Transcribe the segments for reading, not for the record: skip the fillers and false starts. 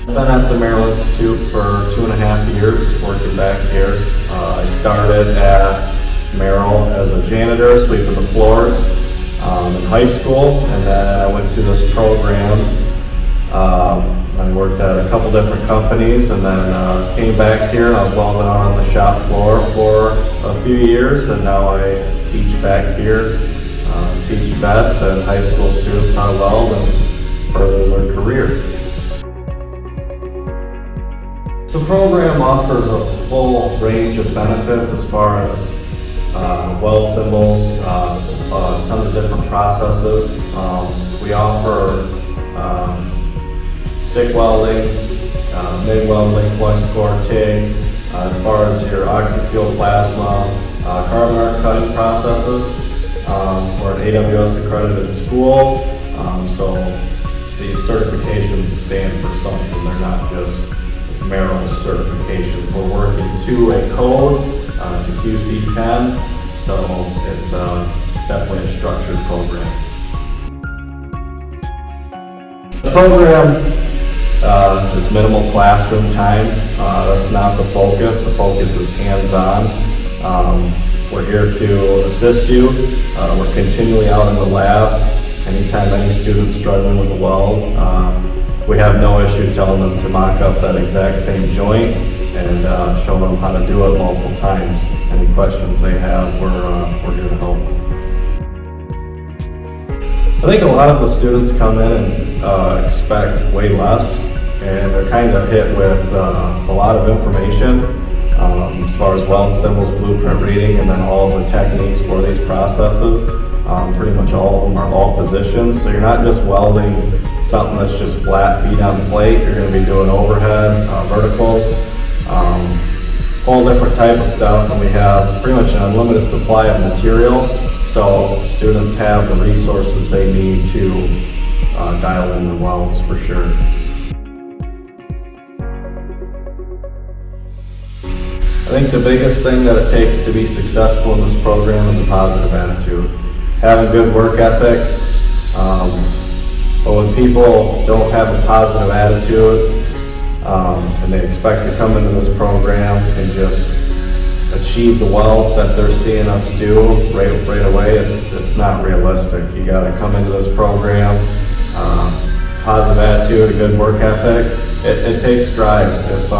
I've been at the Merrill Institute for 2.5 years, working back here. I started at Merrill as a janitor, sweeping the floors in high school, and then I went through this program. I worked at a couple different companies, and then came back here, and I was welding on the shop floor for a few years, and now I teach back here, teach vets and high school students how to weld and further their career. The program offers a full range of benefits as far as weld symbols, tons of different processes. We offer stick welding, MIG welding, flex core, TIG, as far as your oxy-fuel plasma, carbon arc cutting processes. We're an AWS accredited school, so these certifications stand for something. They're not just Merrill certifications. We're working to a code, to QC10, so it's definitely a structured program. The program is minimal classroom time. That's not the focus. The focus is hands-on. We're here to assist you. We're continually out in the lab. Anytime any student's struggling with a weld, we have no issue telling them to mock up that exact same joint and show them how to do it multiple times. Any questions they have, we're here to help. I think a lot of the students come in and expect way less, and they're kind of hit with a lot of information as far as weld symbols, blueprint reading, and then all of the techniques for these processes. Pretty much all of them are all positions, so you're not just welding something that's just flat beat on plate. You're going to be doing overhead, verticals, whole different type of stuff, and we have pretty much an unlimited supply of material, so students have the resources they need to dial in their welds for sure. I think the biggest thing that it takes to be successful in this program is a positive attitude. Have a good work ethic, but when people don't have a positive attitude and they expect to come into this program and just achieve the welds that they're seeing us do right away, it's not realistic. You got to come into this program, positive attitude, a good work ethic. It takes drive. If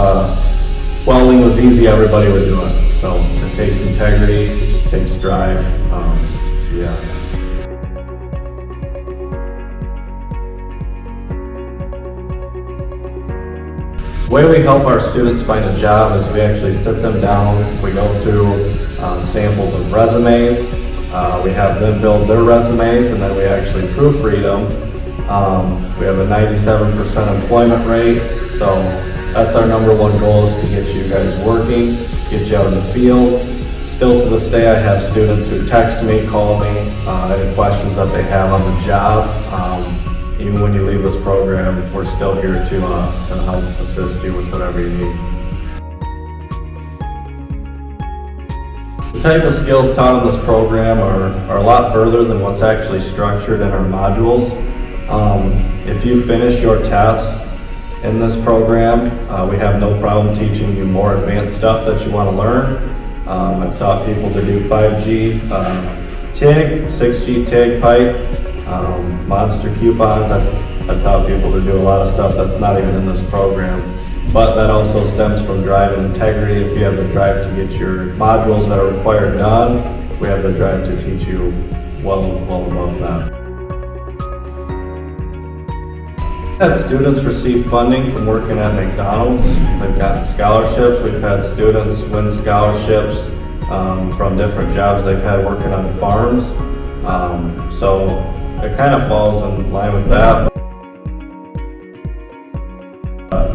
welding was easy, everybody would do it. So it takes integrity, it takes drive. Yeah. The way we help our students find a job is we actually sit them down, we go through samples of resumes, we have them build their resumes, and then we actually proofread them. We have a 97% employment rate, so that's our number one goal, is to get you guys working, get you out in the field. Still to this day, I have students who text me, call me, any questions that they have on the job. Even when you leave this program, we're still here to help assist you with whatever you need. The type of skills taught in this program are a lot further than what's actually structured in our modules. If you finish your tests in this program, we have no problem teaching you more advanced stuff that you want to learn. I've taught people to do 5G TIG, 6G TIG pipe, monster coupons. I've taught people to do a lot of stuff that's not even in this program. But that also stems from drive and integrity. If you have the drive to get your modules that are required done, we have the drive to teach you well above that. We've had students receive funding from working at McDonald's. They've gotten scholarships. We've had students win scholarships from different jobs they've had working on farms. So it kind of falls in line with that.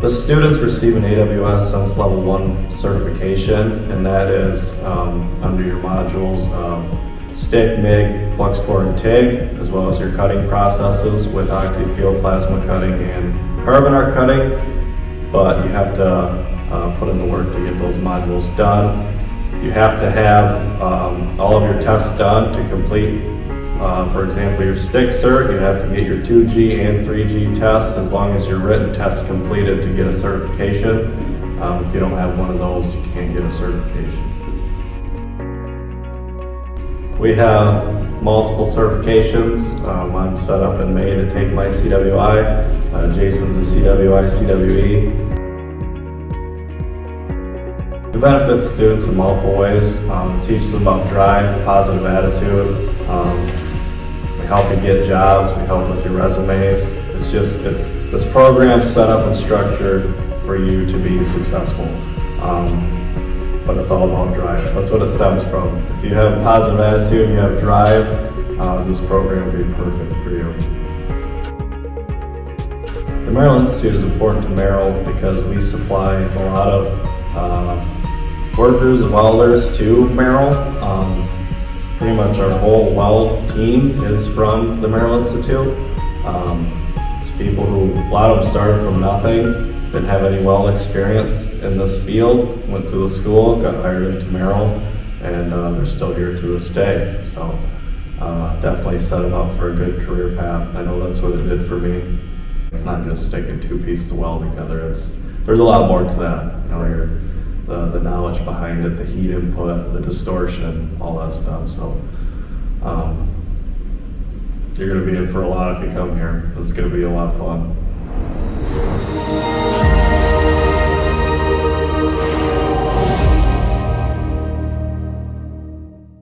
The students receive an AWS Sense Level 1 certification, and that is under your modules stick, MIG, flux core, and TIG, as well as your cutting processes with oxy-fuel plasma cutting and carbon arc cutting. But you have to put in the work to get those modules done. You have to have all of your tests done to complete For example, your stick cert, you have to get your 2G and 3G tests as long as your written test completed to get a certification. If you don't have one of those, you can't get a certification. We have multiple certifications. I'm set up in May to take my CWI. Jason's a CWI, CWE. We benefit students in multiple ways. Teach them about drive, positive attitude. We help you get jobs. We help with your resumes. This program's set up and structured for you to be successful. But it's all about drive. That's what it stems from. If you have a positive attitude, you have drive, this program will be perfect for you. The Merrill Institute is important to Merrill because we supply a lot of workers and welders to Merrill. Pretty much our whole weld team is from the Merrill Institute. It's people who, a lot of them started from nothing, didn't have any weld experience in this field, went through the school, got hired into Merrill, and they're still here to this day. So definitely set them up for a good career path. I know that's what it did for me. It's not just sticking two pieces of weld together. There's a lot more to that. You know, the knowledge behind it, the heat input, the distortion, all that stuff. So you're going to be in for a lot if you come here. It's going to be a lot of fun.